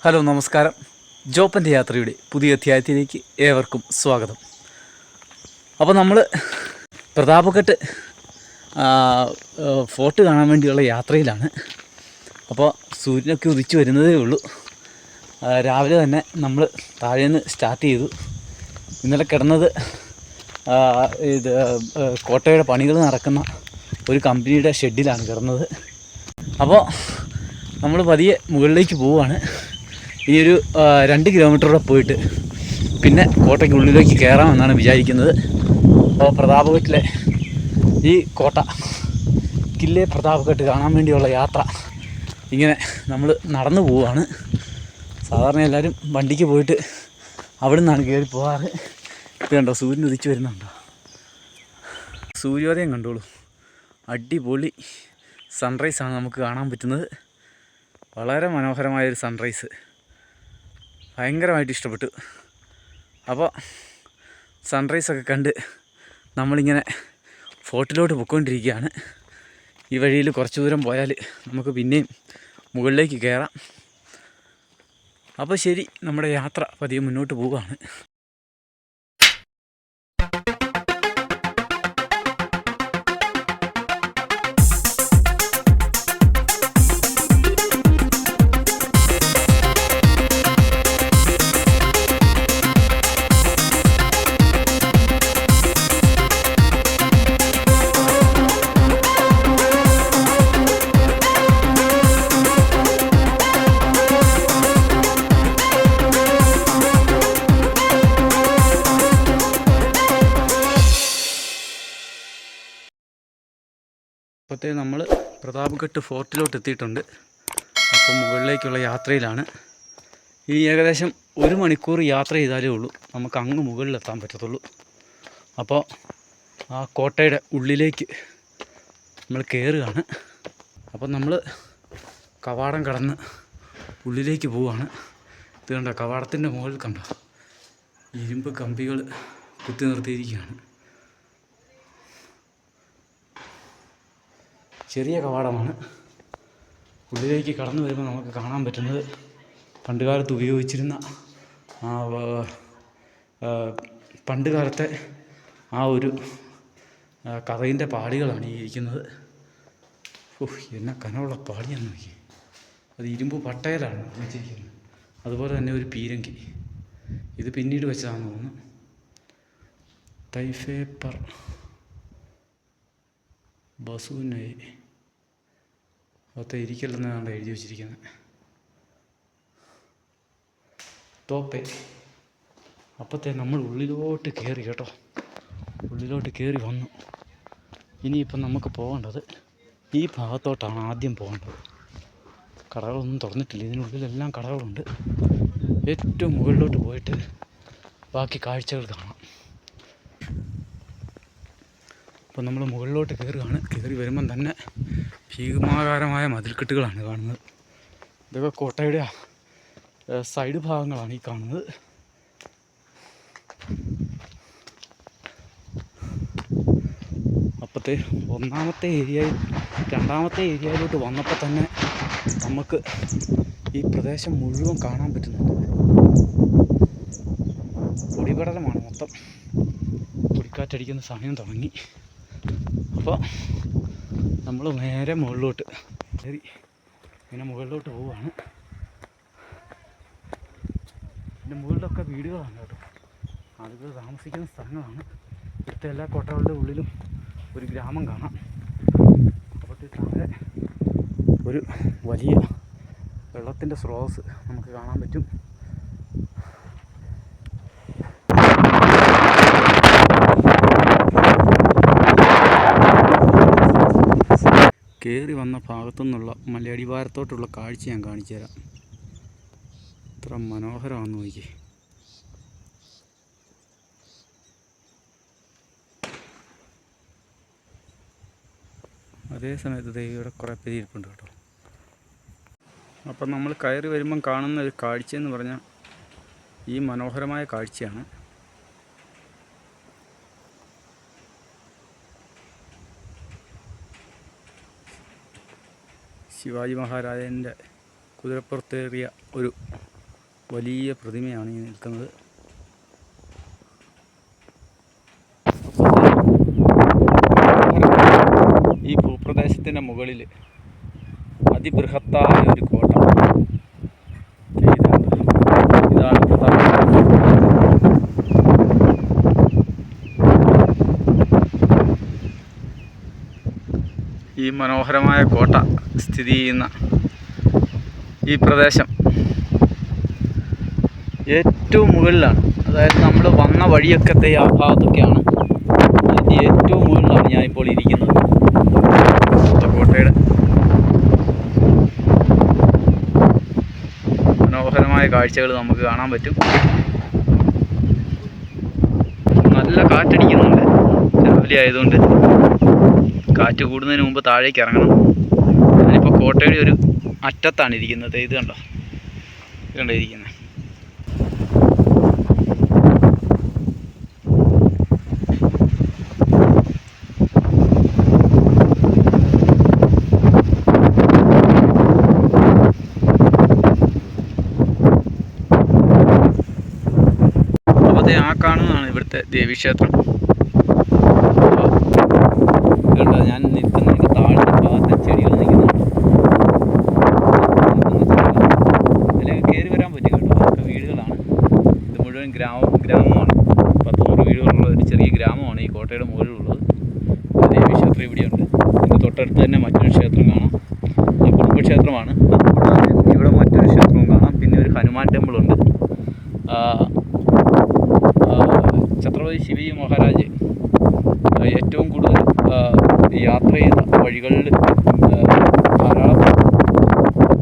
Hello നമസ്കാരം. ജോപ്പൻ്റെ യാത്രയുടെ പുതിയ അധ്യായത്തിലേക്ക് ഏവർക്കും സ്വാഗതം. അപ്പോൾ നമ്മൾ പ്രതാപഘട്ട് ഫോർട്ട് കാണാൻ വേണ്ടിയുള്ള യാത്രയിലാണ്. അപ്പോൾ സൂര്യനൊക്കെ ഉദിച്ചു വരുന്നതേ ഉള്ളൂ. രാവിലെ തന്നെ നമ്മൾ താഴേന്ന് സ്റ്റാർട്ട് ചെയ്തു. ഇന്നലെ കിടന്നത് ഇത് കോട്ടയുടെ പണികൾ നടക്കുന്ന ഒരു കമ്പനിയുടെ ഷെഡിലാണ് കിടന്നത്. അപ്പോൾ നമ്മൾ പതിയെ മുകളിലേക്ക് പോവുകയാണ്. ഇനിയൊരു 2 കിലോമീറ്ററൂടെ പോയിട്ട് പിന്നെ കോട്ടയ്ക്കുള്ളിലേക്ക് കയറാമെന്നാണ് വിചാരിക്കുന്നത്. അപ്പോൾ പ്രതാപഘട്ടിലെ ഈ കോട്ട കില്ലേ പ്രതാപഘട്ട് കാണാൻ വേണ്ടിയുള്ള യാത്ര ഇങ്ങനെ നമ്മൾ നടന്നു പോവുകയാണ്. സാധാരണ എല്ലാവരും വണ്ടിക്ക് പോയിട്ട് അവിടെ നിന്നാണ് കയറി പോകാറ്. ഇത് കണ്ടോ, സൂര്യൻ ഉദിച്ച് വരുന്നുണ്ടോ? സൂര്യോദയം കണ്ടോളൂ. അടിപൊളി സൺറൈസാണ് നമുക്ക് കാണാൻ പറ്റുന്നത്. വളരെ മനോഹരമായൊരു സൺറൈസ്, ഭയങ്കരമായിട്ട് ഇഷ്ടപ്പെട്ടു. അപ്പോൾ സൺറൈസൊക്കെ കണ്ട് നമ്മളിങ്ങനെ ഫോർട്ടിലോട്ട് പൊയ്ക്കൊണ്ടിരിക്കുകയാണ്. ഈ വഴിയിൽ കുറച്ച് ദൂരം പോയാൽ നമുക്ക് പിന്നെയും മുകളിലേക്ക് കയറാം. അപ്പോൾ ശരി, നമ്മുടെ യാത്ര പതിയെ മുന്നോട്ട് പോവുകയാണ്. അപ്പോഴത്തേ നമ്മൾ പ്രതാപഘട്ട് ഫോർട്ടിലോട്ട് എത്തിയിട്ടുണ്ട്. അപ്പോൾ മുകളിലേക്കുള്ള യാത്രയിലാണ്. ഇനി ഏകദേശം 1 മണിക്കൂർ യാത്ര ചെയ്താലേ ഉള്ളൂ നമുക്ക് അങ്ങ് മുകളിലെത്താൻ പറ്റത്തുള്ളൂ. അപ്പോൾ ആ കോട്ടയുടെ ഉള്ളിലേക്ക് നമ്മൾ കയറുകയാണ്. അപ്പം നമ്മൾ കവാടം കടന്ന് ഉള്ളിലേക്ക് പോവുകയാണ്. ഇത് കണ്ടോ, കവാടത്തിൻ്റെ മുകളിൽ കണ്ടോ ഇരുമ്പ് കമ്പികൾ കുത്തി നിർത്തിയിരിക്കുകയാണ്. ചെറിയ കവാടമാണ്. ഉള്ളിലേക്ക് കടന്നു വരുമ്പോൾ നമുക്ക് കാണാൻ പറ്റുന്നത് പണ്ടുകാലത്ത് ഉപയോഗിച്ചിരുന്ന പണ്ടുകാലത്തെ ആ ഒരു കഥയിൻ്റെ പാളികളാണ് ഈ ഇരിക്കുന്നത്. എന്നെ കനമുള്ള പാളിയാന്ന് നോക്കി. അത് ഇരുമ്പ് പട്ടയിലാണ് വെച്ചിരിക്കുന്നത്. അതുപോലെ തന്നെ ഒരു പീരങ്കി, ഇത് പിന്നീട് വെച്ചതാണെന്ന് തോന്നുന്നു. തൈഫേപ്പർ ബസൂനെ ഒത്ത ഇരിക്കലെന്നാണ് എഴുതി വച്ചിരിക്കുന്നത്. തോപ്പേ. അപ്പോഴത്തെ നമ്മൾ ഉള്ളിലോട്ട് കയറി കേട്ടോ, ഉള്ളിലോട്ട് കയറി വന്നു. ഇനിയിപ്പം നമുക്ക് പോകേണ്ടത് ഈ ഭാഗത്തോട്ടാണ് ആദ്യം പോകേണ്ടത്. കടകളൊന്നും തുറന്നിട്ടില്ല, ഇതിനുള്ളിലെല്ലാം കടകളുണ്ട്. ഏറ്റവും മുകളിലോട്ട് പോയിട്ട് ബാക്കി കാഴ്ചകൾ കാണാം. അപ്പോൾ നമ്മൾ മുകളിലോട്ട് കയറുകയാണ്. കയറി വരുമ്പം തന്നെ ഭീമാകാരമായ മതിൽക്കെട്ടുകളാണ് കാണുന്നത്. ഇതൊക്കെ കോട്ടയുടെ സൈഡ് ഭാഗങ്ങളാണ് ഈ കാണുന്നത്. അപ്പോഴത്തെ ഒന്നാമത്തെ ഏരിയയിൽ രണ്ടാമത്തെ ഏരിയയിലോട്ട് വന്നപ്പോൾ തന്നെ നമുക്ക് ഈ പ്രദേശം മുഴുവൻ കാണാൻ പറ്റുന്നുണ്ട്. പൊടിപടലമാണ് മൊത്തം. പൊടിക്കാറ്റടിക്കുന്ന സമയം തുടങ്ങി. അപ്പോൾ നമ്മൾ നേരെ മുകളിലോട്ട് കയറി ഇങ്ങനെ മുകളിലോട്ട് പോവുകയാണ്. പിന്നെ മുകളിലൊക്കെ വീടുകളാണ് കേട്ടോ, ആളുകൾ താമസിക്കുന്ന സ്ഥലങ്ങളാണ്. ഇവിടുത്തെ എല്ലാ കോട്ടകളുടെ ഉള്ളിലും ഒരു ഗ്രാമം കാണാം. അപ്പോഴത്തെ താഴെ ഒരു വലിയ വെള്ളത്തിൻ്റെ സ്രോതസ് നമുക്ക് കാണാൻ പറ്റും. കയറി വന്ന ഭാഗത്തു നിന്നുള്ള മലയടിവാരത്തോട്ടുള്ള കാഴ്ച ഞാൻ കാണിച്ചു തരാം. ഇത്ര മനോഹരമാണെന്ന് നോക്കി. അതേ സമയത്ത് ദേവിയുടെ കുറേ പേര് ഇരിപ്പുണ്ട് കേട്ടോ. അപ്പം നമ്മൾ കയറി വരുമ്പം കാണുന്ന ഒരു കാഴ്ചയെന്ന് പറഞ്ഞാൽ ഈ മനോഹരമായ കാഴ്ചയാണ്. ശിവാജി മഹാരാജൻ്റെ കുതിരപ്പുറത്തേറിയ ഒരു വലിയ പ്രതിമയാണ് ഈ നിൽക്കുന്നത്. ഈ ഭൂപ്രദേശത്തിൻ്റെ മുകളിൽ അതിബൃഹത്തായ ഒരു കോട്ട. ഇതാണ് ഈ മനോഹരമായ കോട്ട സ്ഥിതി ചെയ്യുന്ന ഈ പ്രദേശം ഏറ്റവും മുകളിലാണ്. അതായത് നമ്മൾ വന്ന വഴിയൊക്കത്തെ ആ ഭാഗത്തൊക്കെയാണ്. അതിൻ്റെ ഏറ്റവും മുകളിലാണ് ഞാനിപ്പോൾ ഇരിക്കുന്നത്. കോട്ടയുടെ മനോഹരമായ കാഴ്ചകൾ നമുക്ക് കാണാൻ പറ്റും. നല്ല കാറ്റടിക്കുന്നുണ്ട്. രാവിലെ ആയതുകൊണ്ട് കാറ്റ് കൂടുന്നതിന് മുമ്പ് താഴേക്ക് ഇറങ്ങണം. ഞാനിപ്പോൾ കോട്ടയുടെ ഒരു അറ്റത്താണ് ഇരിക്കുന്നത്. ഇത് കണ്ടോ ഇരിക്കുന്നത്. അപ്പോൾ ആ കാണുന്നതാണ് ഇവിടുത്തെ ദേവീക്ഷേത്രം. കണ്ടോ ഞാൻ നിൽക്കുന്നതിൻ്റെ താഴത്തെ ഭാഗത്തെ ചെടികൾ നിൽക്കുന്നുണ്ട്. അല്ലെങ്കിൽ കയറി വരാൻ പറ്റും കേട്ടോ. അതൊക്കെ വീടുകളാണ്. ഇത് മുഴുവൻ ഗ്രാമമാണ്. 100 വീടുകളുള്ള ഒരു ചെറിയ ഗ്രാമമാണ് ഈ കോട്ടയുടെ മുകളിലുള്ളത്. ദേവീക്ഷേത്രം ഇവിടെയുണ്ട്. ഇതിൻ്റെ തൊട്ടടുത്ത് തന്നെ മറ്റൊരു ക്ഷേത്രം കാണാം. ഈ കുടുംബക്ഷേത്രമാണ്. ഇവിടെ മറ്റൊരു ക്ഷേത്രവും കാണാം. പിന്നെ ഒരു ഹനുമാൻ ടെമ്പിളുണ്ട്. ഛത്രപതി ശിവജി മഹാരാജ് ഏറ്റവും കൂടുതൽ യാത്ര ചെയ്ത വഴികളിൽ ധാരാളം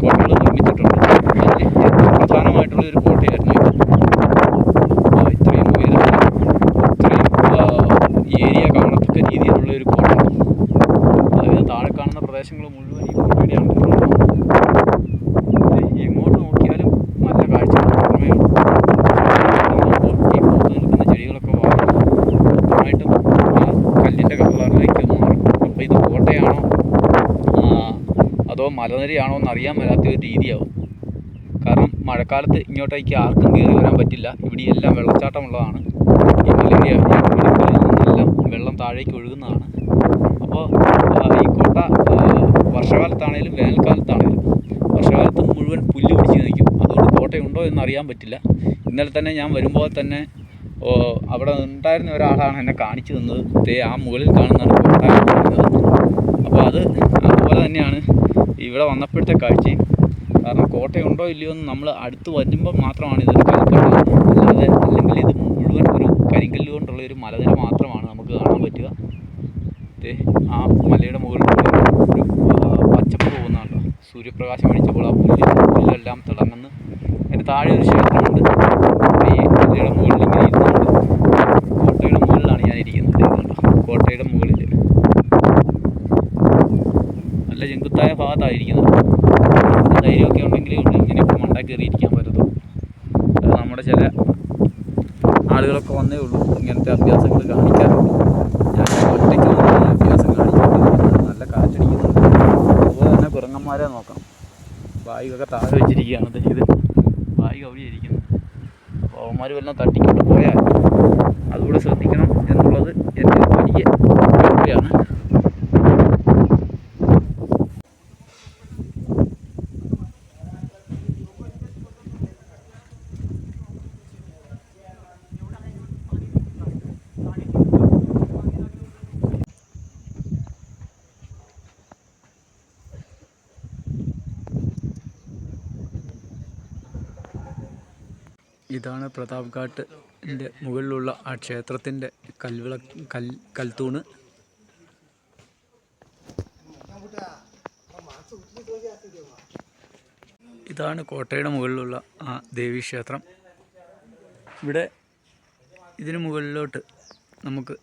കോട്ടകൾ നിർമ്മിച്ചിട്ടുണ്ട്. അതിൽ ഏറ്റവും പ്രധാനമായിട്ടുള്ള ഒരു കോട്ടയായിരുന്നു ഇത്. ഇത്രയും ഉയരത്തിൽ ഇത്രയും ഏരിയ കാണത്തക്ക രീതിയിലുള്ള ഒരു കോട്ട. അതായത് താഴെ കാണുന്ന പ്രദേശങ്ങൾ മുഴുവൻ ഈ കോട്ടയുടെയാണ്. എങ്ങോട്ട് നോക്കിയാലും നല്ല കാഴ്ചകൾ മാത്രമേ ഉള്ളൂ. ഈ പൂത്ത് നിൽക്കുന്ന ചെടികളൊക്കെ മൊത്തമായിട്ടും കല്ലിൻ്റെ കളറിലേക്ക് മാറും. അപ്പോൾ ഇത് കോട്ടയാണോ അതോ മലനിരയാണോ എന്നറിയാൻ വരാത്ത ഒരു രീതിയാവും. കാരണം മഴക്കാലത്ത് ഇങ്ങോട്ടേക്ക് ആർക്കും കയറി വരാൻ പറ്റില്ല. ഇവിടെ എല്ലാം വെള്ളച്ചാട്ടമുള്ളതാണ്. ഈ മലയുടെ ഇടുക്കുകളിൽ നിന്നെല്ലാം വെള്ളം താഴേക്ക് ഒഴുകുന്നതാണ്. അപ്പോൾ ഈ കോട്ട വർഷകാലത്താണേലും വേനൽക്കാലത്താണേലും, വർഷകാലത്ത് മുഴുവൻ പുല്ല് പിടിച്ച് നിൽക്കും. അതുകൊണ്ട് കോട്ടയുണ്ടോ എന്നറിയാൻ പറ്റില്ല. ഇന്നലെ തന്നെ ഞാൻ വരുമ്പോൾ തന്നെ അവിടെ ഉണ്ടായിരുന്ന ഒരാളാണ് എന്നെ കാണിച്ചു തന്നത്. ആ മുകളിൽ കാണുന്നതാണ് കോട്ട എന്ന് പറയുന്നത്. അപ്പോൾ അതുപോലെ തന്നെയാണ് ഇവിടെ വന്നപ്പോഴത്തെ കാഴ്ചയും. കാരണം കോട്ടയുണ്ടോ ഇല്ലയോ എന്ന് നമ്മൾ അടുത്ത് വരുമ്പോൾ മാത്രമാണ് ഇതൊരു കൽപ്പറ്റ. അല്ലെങ്കിൽ ഇത് മുഴുവൻ ഒരു കരിങ്കല്ല് കൊണ്ടുള്ള ഒരു മലനിര മാത്രമാണ് നമുക്ക് കാണാൻ പറ്റുക. ആ മലയുടെ മുകളിൽ ഒരു പച്ചപ്പ് പോകുന്നുണ്ടോ. സൂര്യപ്രകാശം അടിച്ചപ്പോൾ ആ പുല്ലെല്ലാം തിളങ്ങുന്നു. അതിന് താഴെ ഒരു ക്ഷേത്രമുണ്ട്. ഈ മലയുടെ മുകളിൽ ഇങ്ങനെ ഇരുന്നുണ്ട്. കോട്ടയുടെ മുകളിലാണ് ഞാൻ ഇരിക്കുന്നത്. കോട്ടയുടെ മുകളിൽ നല്ല ചെങ്കുത്തായ ഭാഗത്തായിരിക്കുന്നത്. ധൈര്യമൊക്കെ ഉണ്ടെങ്കിൽ ഇങ്ങനെയൊക്കെ മണ്ട കയറിയിരിക്കാൻ പറ്റത്തുള്ളൂ. അത് നമ്മുടെ ചില ആളുകളൊക്കെ വന്നേ ഉള്ളൂ ഇങ്ങനത്തെ അഭ്യാസങ്ങൾ കാണിക്കാറുള്ളൂ. ഞാൻ ഒറ്റയ്ക്ക് വന്ന് അഭ്യാസം കാണിച്ചുകൊണ്ടിരിക്കുന്നത്. നല്ല കാറ്റടിക്കുന്നുണ്ട്. അതുപോലെ തന്നെ കുരങ്ങന്മാരെ നോക്കാം. ബാഗൊക്കെ താഴെ വെച്ചിരിക്കുകയാണ്. ഇത് ബാഗ് അവിടെ ഇരിക്കുന്നത്. അപ്പോൾ അവന്മാർ വല്ലതും തട്ടിക്കൊണ്ട് പോയാൽ അതുകൂടെ ശ്രദ്ധിക്കണം എന്നുള്ളത് എൻ്റെ വലിയ ഓർമ്മയാണ്. ഇതാണ് പ്രതാപ്ഘാട്ടിൻ്റെ മുകളിലുള്ള ആ ക്ഷേത്രത്തിൻ്റെ കൽത്തൂണ്. ഇതാണ് കോട്ടയുടെ മുകളിലുള്ള ആ ദേവീക്ഷേത്രം. ഇവിടെ ഇതിന് മുകളിലോട്ട് നമുക്ക്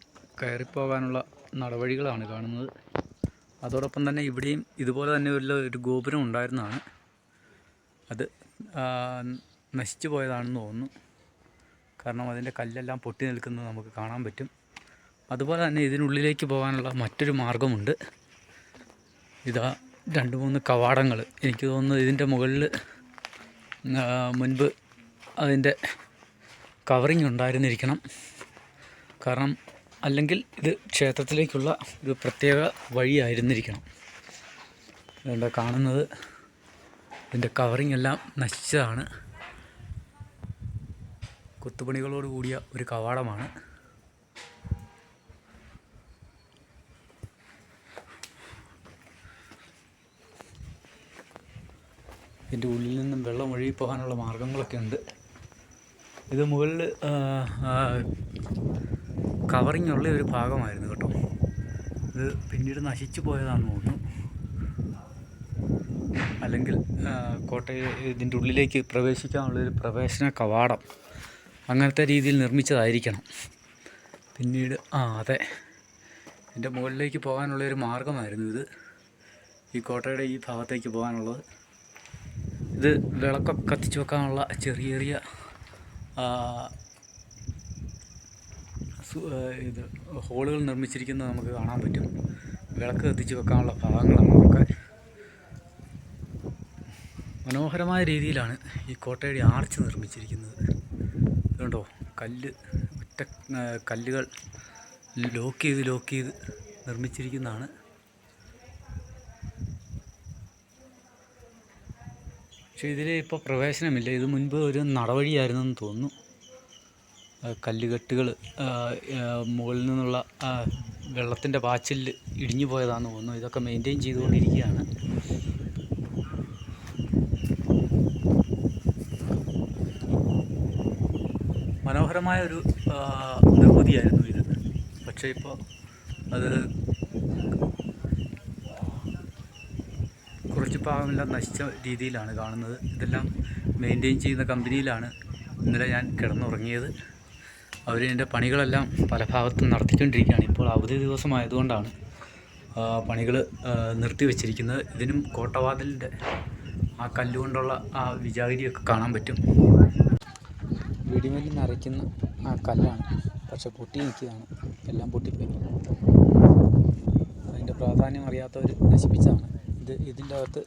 കയറിപ്പോകാനുള്ള നടവഴികളാണ് കാണുന്നത്. അതോടൊപ്പം തന്നെ ഇവിടെയും ഇതുപോലെ തന്നെ ഒരു ഗോപുരം ഉണ്ടായിരുന്നതാണ്. അത് നശിച്ചു പോയതാണെന്ന് തോന്നുന്നു. കാരണം അതിൻ്റെ കല്ലെല്ലാം പൊട്ടി നിൽക്കുന്നത് നമുക്ക് കാണാൻ പറ്റും. അതുപോലെ തന്നെ ഇതിനുള്ളിലേക്ക് പോകാനുള്ള മറ്റൊരു മാർഗമുണ്ട്. ഇതാ 2-3 കവാടങ്ങൾ. എനിക്ക് തോന്നുന്നു ഇതിൻ്റെ മുകളിൽ മുൻപ് അതിൻ്റെ കവറിങ് ഉണ്ടായിരുന്നിരിക്കണം. കാരണം അല്ലെങ്കിൽ ഇത് ക്ഷേത്രത്തിലേക്കുള്ള ഒരു പ്രത്യേക വഴിയായിരുന്നിരിക്കണം. അതുകൊണ്ട് കാണുന്നത് ഇതിൻ്റെ കവറിങ് എല്ലാം നശിച്ചതാണ്. കൊത്തുപണികളോട് കൂടിയ ഒരു കവാടമാണ്. ഇതിൻ്റെ ഉള്ളിൽ നിന്നും വെള്ളം ഒഴുകി പോകാനുള്ള മാർഗങ്ങളൊക്കെ ഉണ്ട്. ഇത് മുകളിൽ കവറിങ് ഉള്ള ഒരു ഭാഗമായിരുന്നു കേട്ടോ. ഇത് പിന്നീട് നശിച്ചു പോയതാണെന്ന് തോന്നുന്നു. അല്ലെങ്കിൽ ഇതിൻ്റെ ഉള്ളിലേക്ക് പ്രവേശിക്കാനുള്ളൊരു പ്രവേശന കവാടം അങ്ങനത്തെ രീതിയിൽ നിർമ്മിച്ചതായിരിക്കണം. പിന്നീട് അതെ, ഇതിൻ്റെ മുകളിലേക്ക് പോകാനുള്ളൊരു മാർഗമായിരുന്നു ഇത്. ഈ കോട്ടയുടെ ഈ ഭാഗത്തേക്ക് പോകാനുള്ളത്. ഇത് വിളക്കൊക്കെ കത്തിച്ച് വെക്കാനുള്ള ചെറിയ ചെറിയ ഇത് ഹോളുകൾ നിർമ്മിച്ചിരിക്കുന്നത് നമുക്ക് കാണാൻ പറ്റും. വിളക്ക് കത്തിച്ച് വെക്കാനുള്ള ഭാഗങ്ങളാണ് അതൊക്കെ. മനോഹരമായ രീതിയിലാണ് ഈ കോട്ടയുടെ ആർച്ച് നിർമ്മിച്ചിരിക്കുന്നത്. ഇതുകൊണ്ടോ ഒറ്റ കല്ലുകൾ ലോക്ക് ചെയ്ത് നിർമ്മിച്ചിരിക്കുന്നതാണ്. പക്ഷേ ഇതിൽ ഇപ്പോൾ പ്രവേശനമില്ല. ഇത് മുൻപ് ഒരു നടവഴിയായിരുന്നെന്ന് തോന്നുന്നു. കല്ലുകെട്ടുകൾ മുകളിൽ നിന്നുള്ള വെള്ളത്തിൻ്റെ പാച്ചിൽ ഇടിഞ്ഞു പോയതാണെന്ന് തോന്നുന്നു. ഇതൊക്കെ മെയിൻറ്റെയിൻ ചെയ്തുകൊണ്ടിരിക്കുകയാണ്. മനോഹരമായൊരു നിർമ്മിതിയായിരുന്നു ഇത്. പക്ഷേ ഇപ്പോൾ അത് കുറച്ച് ഭാഗമെല്ലാം നശിച്ച രീതിയിലാണ് കാണുന്നത്. ഇതെല്ലാം മെയിൻറ്റെയിൻ ചെയ്യുന്ന കമ്പനിയിലാണ് ഇന്നലെ ഞാൻ കിടന്നുറങ്ങിയത്. അവർ ഇതിൻ്റെ പണികളെല്ലാം പല ഭാഗത്തും നടത്തിക്കൊണ്ടിരിക്കുകയാണ്. ഇപ്പോൾ അവധി ദിവസമായതുകൊണ്ടാണ് പണികൾ നിർത്തിവെച്ചിരിക്കുന്നത്. ഇതിനും കോട്ടവാതിലിൻ്റെ ആ കല്ലുകൊണ്ടുള്ള ആ വിജാഗിരിയൊക്കെ കാണാൻ പറ്റും. വെടിമരുന്ന് അരയ്ക്കുന്ന ആ കല്ലാണ്, പക്ഷെ പൊട്ടി നിൽക്കുകയാണ്. എല്ലാം പൊട്ടിപ്പോയി. അതിൻ്റെ പ്രാധാന്യം അറിയാത്തവർ നശിപ്പിച്ചതാണ്. ഇതിൻ്റെ അകത്ത്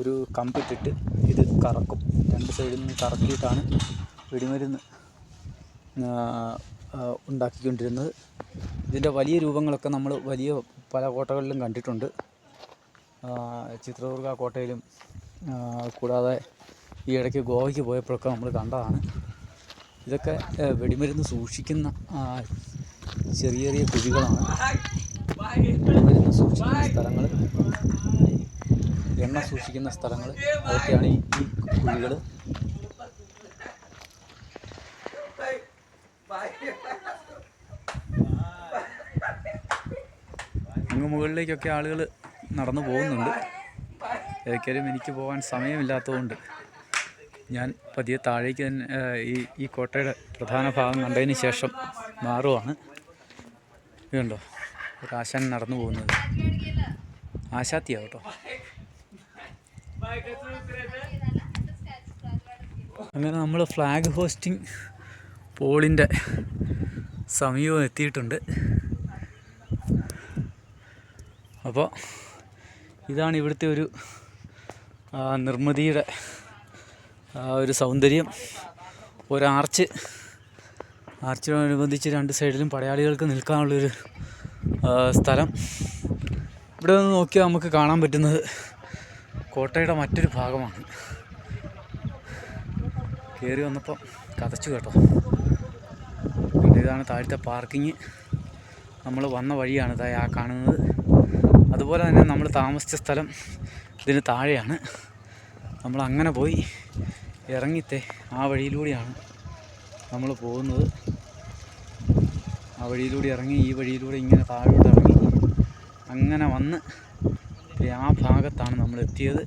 ഒരു കമ്പിട്ടിട്ട് ഇത് കറക്കും. 2 സൈഡിൽ നിന്ന് കറക്കിയിട്ടാണ് വെടിമരുന്ന് ഉണ്ടാക്കിക്കൊണ്ടിരുന്നത്. ഇതിൻ്റെ വലിയ രൂപങ്ങളൊക്കെ നമ്മൾ പല കോട്ടകളിലും കണ്ടിട്ടുണ്ട്. ചിത്രദുർഗ കോട്ടയിലും കൂടാതെ ഈ ഇടയ്ക്ക് ഗോവയ്ക്ക് പോയപ്പോഴൊക്കെ നമ്മൾ കണ്ടതാണ്. ഇതൊക്കെ വെടിമരുന്ന് സൂക്ഷിക്കുന്ന ചെറിയ ചെറിയ കുഴികളാണ്. വെടിമരുന്ന് സൂക്ഷിക്കുന്ന സ്ഥലങ്ങൾ, എണ്ണ സൂക്ഷിക്കുന്ന സ്ഥലങ്ങൾ, അതൊക്കെയാണ് ഈ കുഴികൾ. അങ്ങ് മുകളിലേക്കൊക്കെ ആളുകൾ നടന്നു പോകുന്നുണ്ട്. ഏതൊക്കെയാലും എനിക്ക് പോകാൻ സമയമില്ലാത്തതുകൊണ്ട് ഞാൻ പതിയെ താഴേക്ക് തന്നെ ഈ കോട്ടയുടെ പ്രധാന ഭാഗം കണ്ടതിന് ശേഷം മാറുവാണ്. ഇതുണ്ടോ ഒരു ആശാൻ നടന്നു പോകുന്നത്. ആശാത്തിയാണ് കേട്ടോ. അങ്ങനെ നമ്മൾ ഫ്ലാഗ് ഹോസ്റ്റിംഗ് പോളിൻ്റെ സമീപം എത്തിയിട്ടുണ്ട്. അപ്പോൾ ഇതാണ് ഇവിടുത്തെ ഒരു നിർമ്മിതിയുടെ ഒരു സൗന്ദര്യം. ആർച്ചിനോടനുബന്ധിച്ച് 2 സൈഡിലും പടയാളികൾക്ക് നിൽക്കാനുള്ളൊരു സ്ഥലം. ഇവിടെ നിന്ന് നോക്കിയാൽ നമുക്ക് കാണാൻ പറ്റുന്നത് കോട്ടയുടെ മറ്റൊരു ഭാഗമാണ്. കയറി വന്നപ്പം കതച്ചു കേട്ടോ. പിന്നെ ഇതാണ് താഴത്തെ പാർക്കിങ്. നമ്മൾ വന്ന വഴിയാണ് ആ കാണുന്നത്. അതുപോലെ തന്നെ നമ്മൾ താമസിച്ച സ്ഥലം ഇതിന് താഴെയാണ്. നമ്മൾ അങ്ങനെ പോയി ഇറങ്ങിത്തെ ആ വഴിയിലൂടെയാണ് നമ്മൾ പോകുന്നത്. ആ വഴിയിലൂടെ ഇറങ്ങി ഈ വഴിയിലൂടെ ഇങ്ങനെ താഴോട്ട് ഇറങ്ങി അങ്ങനെ വന്ന് ആ ഭാഗത്താണ് നമ്മൾ എത്തിയത്.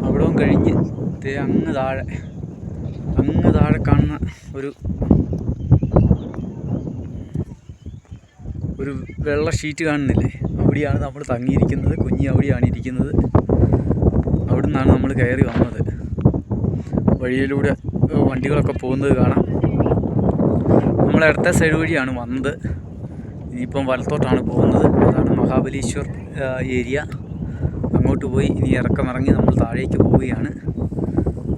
അവിടവും കഴിഞ്ഞ് അങ്ങ് താഴെ കാണുന്ന ഒരു വെള്ള ഷീറ്റ് കാണുന്നില്ലേ, അവിടെയാണ് നമ്മൾ തങ്ങിയിരിക്കുന്നത്. കുഞ്ഞി അവിടെയാണ് ഇരിക്കുന്നത്. അവിടെ നിന്നാണ് നമ്മൾ കയറി വന്നത്. വഴിയിലൂടെ വണ്ടികളൊക്കെ പോകുന്നത് കാണാം. നമ്മൾ നമ്മൾ ഇടത്തെ സൈഡ് വഴിയാണ് വന്നത്. ഇനിയിപ്പം വലത്തോട്ടാണ് പോകുന്നത്. അതാണ് മഹാബലീശ്വർ ഏരിയ. അങ്ങോട്ട് പോയി ഇനി ഇറങ്ങി നമ്മൾ താഴേക്ക് പോവുകയാണ്.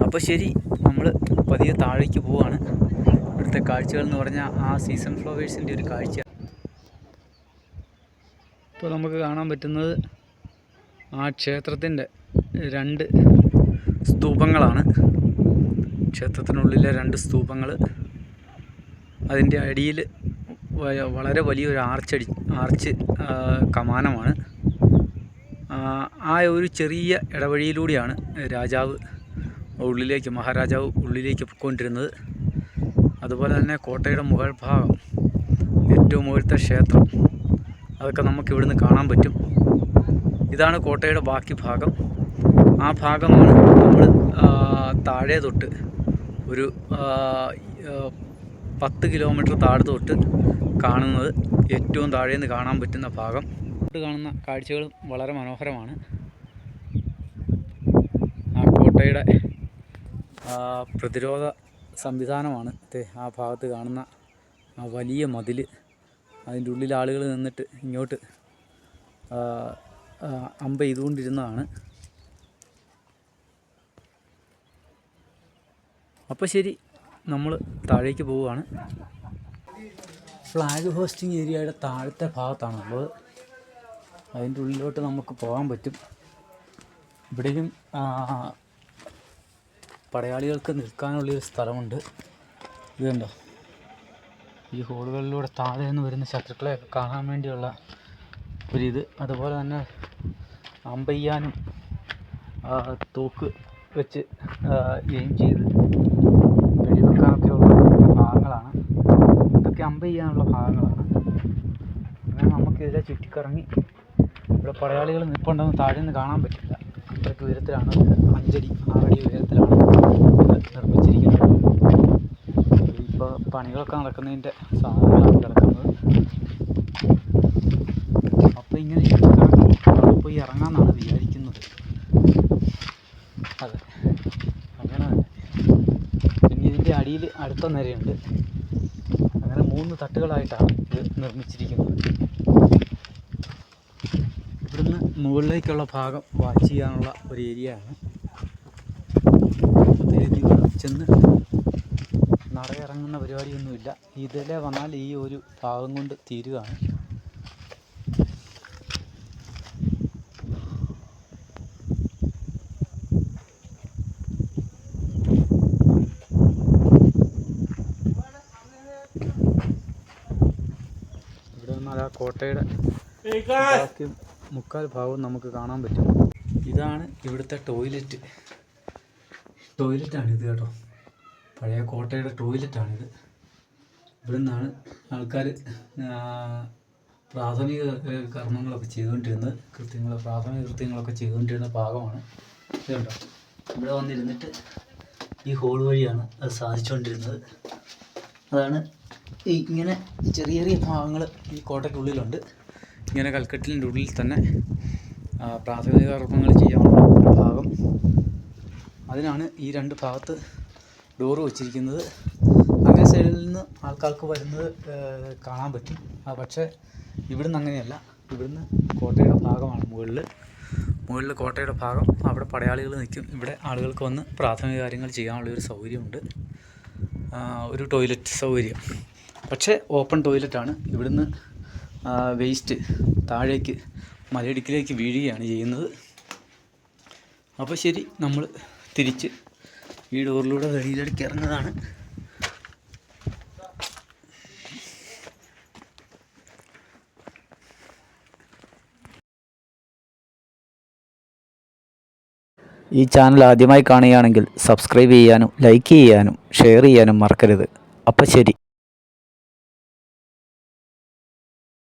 അപ്പോൾ ശരി, നമ്മൾ പതിയെ താഴേക്ക് പോവുകയാണ്. ഇവിടുത്തെ കാഴ്ചകൾ എന്ന് പറഞ്ഞാൽ ആ സീസൺ ഫ്ലവേഴ്സിൻ്റെ ഒരു കാഴ്ച. ഇപ്പോൾ നമുക്ക് കാണാൻ പറ്റുന്നത് ആ ക്ഷേത്രത്തിൻ്റെ 2 സ്തൂപങ്ങളാണ്. ക്ഷേത്രത്തിനുള്ളിലെ 2 സ്തൂപങ്ങൾ. അതിൻ്റെ അടിയിൽ വളരെ വലിയൊരു ആർച്ച് കമാനമാണ്. ആ ഒരു ചെറിയ ഇടവഴിയിലൂടെയാണ് മഹാരാജാവ് ഉള്ളിലേക്ക് പോയിക്കൊണ്ടിരുന്നത്. അതുപോലെ തന്നെ കോട്ടയുടെ മുകൾ ഭാഗം, ഏറ്റവും മുകളിലത്തെ ക്ഷേത്രം, അതൊക്കെ നമുക്ക് ഇവിടുന്ന് കാണാൻ പറ്റും. ഇതാണ് കോട്ടയുടെ ബാക്കി ഭാഗം. ആ ഭാഗമാണ് നമ്മൾ താഴെ തൊട്ട് ഒരു 10 കിലോമീറ്റർ താഴെ തൊട്ട് കാണുന്നത്. ഏറ്റവും താഴെ നിന്ന് കാണാൻ പറ്റുന്ന ഭാഗം. കാണുന്ന കാഴ്ചകൾ വളരെ മനോഹരമാണ്. ആ കോട്ടയുടെ പ്രതിരോധ സംവിധാനമാണ് ആ ഭാഗത്ത് കാണുന്ന ആ വലിയ മതിൽ. അതിൻ്റെ ഉള്ളിൽ ആളുകൾ നിന്നിട്ട് ഇങ്ങോട്ട് അമ്പ് ചെയ്തുകൊണ്ടിരുന്നതാണ്. അപ്പോൾ ശരി, നമ്മൾ താഴേക്ക് പോവുകയാണ്. ഫ്ലാഗ് ഹോസ്റ്റിംഗ് ഏരിയയുടെ താഴത്തെ ഭാഗത്താണുള്ളത്. അതിൻ്റെ ഉള്ളിലോട്ട് നമുക്ക് പോകാൻ പറ്റും. ഇവിടെയും പടയാളികൾക്ക് നിൽക്കാനുള്ളൊരു സ്ഥലമുണ്ട്. ഇത് കണ്ടോ, ഈ ഹോളുകളിലൂടെ താഴെ നിന്ന് വരുന്ന ശത്രുക്കളെയൊക്കെ കാണാൻ വേണ്ടിയുള്ള ഒരിത്. അതുപോലെ തന്നെ അമ്പെയ്യാനും തോക്ക് വെച്ച് എയിം ചെയ്ത് വെടിവെക്കാനൊക്കെയുള്ള ഭാഗങ്ങളാണ്. ഇതൊക്കെ അമ്പ് ചെയ്യാനുള്ള ഭാഗങ്ങളാണ്. അങ്ങനെ നമുക്കിതിലെ ചുറ്റിക്കറങ്ങി ഇവിടെ പടയാളികൾ നിൽപ്പുണ്ടെന്ന് താഴെ നിന്ന് കാണാൻ പറ്റില്ല. അത്രയ്ക്ക് ഉയരത്തിലാണ്, 5 അടി 6 അടി ഉയരത്തിലാണ് ഇത് നിർമ്മിച്ചിരിക്കുന്നത്. ഇപ്പോൾ പണികളൊക്കെ നടക്കുന്നതിൻ്റെ സാധനങ്ങളാണ് കിടക്കുന്നത്. അപ്പോൾ ഇങ്ങനെ ചുറ്റിക്കറങ്ങി അവിടെ പോയി ഇറങ്ങാമെന്നാണ് വിചാരിക്കുന്നത്. അതെ, അങ്ങനെ തന്നെ. പിന്നെ ഇതിൻ്റെ അടിയിൽ അടുത്ത നിരയുണ്ട്. അങ്ങനെ 3 തട്ടുകളായിട്ടാണ് ഇത് നിർമ്മിച്ചിരിക്കുന്നത്. ഇവിടുന്ന് മുകളിലേക്കുള്ള ഭാഗം വാച്ച് ചെയ്യാനുള്ള ഒരു ഏരിയയാണ്. ചെന്ന് നടയിറങ്ങുന്ന പരിപാടിയൊന്നുമില്ല. ഇതിലെ വന്നാൽ ഈ ഒരു ഭാഗം കൊണ്ട് തീരുകയാണ്. ഇവിടെ വന്നാൽ ആ കോട്ടയുടെ ബാക്കി 3/4 ഭാഗവും നമുക്ക് കാണാൻ പറ്റും. ഇതാണ് ഇവിടുത്തെ ടോയ്ലറ്റാണിത് കേട്ടോ. പഴയ കോട്ടയുടെ ടോയ്ലറ്റാണിത്. ഇവിടെ നിന്നാണ് ആൾക്കാർ പ്രാഥമിക കർമ്മങ്ങളൊക്കെ ചെയ്തുകൊണ്ടിരുന്നത്. പ്രാഥമിക കൃത്യങ്ങളൊക്കെ ചെയ്തുകൊണ്ടിരുന്ന ഭാഗമാണ് ഇത് കേട്ടോ. ഇവിടെ വന്നിരുന്നിട്ട് ഈ ഹോൾ വഴിയാണ് അത് സാധിച്ചുകൊണ്ടിരുന്നത്. അതാണ് ഇങ്ങനെ ചെറിയ ചെറിയ ഭാഗങ്ങൾ ഈ കോട്ടയ്ക്കുള്ളിലുണ്ട്. ഇങ്ങനെ കൽക്കെട്ടിലിൻ്റെ ഉള്ളിൽ തന്നെ പ്രാഥമിക കർമ്മങ്ങൾ ചെയ്യാനുള്ള ഒരു ഭാഗം. അതിനാണ് ഈ 2 ഭാഗത്ത് ഡോറ് വച്ചിരിക്കുന്നത്. അങ്ങേ സൈഡിൽ നിന്ന് ആൾക്കാർക്ക് വരുന്നത് കാണാൻ പറ്റും. പക്ഷേ ഇവിടുന്ന് അങ്ങനെയല്ല. ഇവിടുന്ന് കോട്ടയുടെ ഭാഗമാണ് മുകളിൽ കോട്ടയുടെ ഭാഗം. അവിടെ പടയാളികൾ നിൽക്കും. ഇവിടെ ആളുകൾക്ക് വന്ന് പ്രാഥമിക കാര്യങ്ങൾ ചെയ്യാനുള്ളൊരു സൗകര്യമുണ്ട്. ഒരു ടോയ്ലറ്റ് സൗകര്യം. പക്ഷേ ഓപ്പൺ ടോയ്ലറ്റാണ്. ഇവിടുന്ന് വേസ്റ്റ് താഴേക്ക് മലയിടുക്കിലേക്ക് വീഴുകയാണ് ചെയ്യുന്നത്. അപ്പോൾ ശരി, നമ്മൾ തിരിച്ച് ഈ ഡോറിലൂടെ വെളിയിലേക്ക് ഇറങ്ങുന്നതാണ്. ഈ ചാനൽ ആദ്യമായി കാണുകയാണെങ്കിൽ സബ്സ്ക്രൈബ് ചെയ്യാനും ലൈക്ക് ചെയ്യാനും ഷെയർ ചെയ്യാനും മറക്കരുത്. അപ്പോൾ ശരി.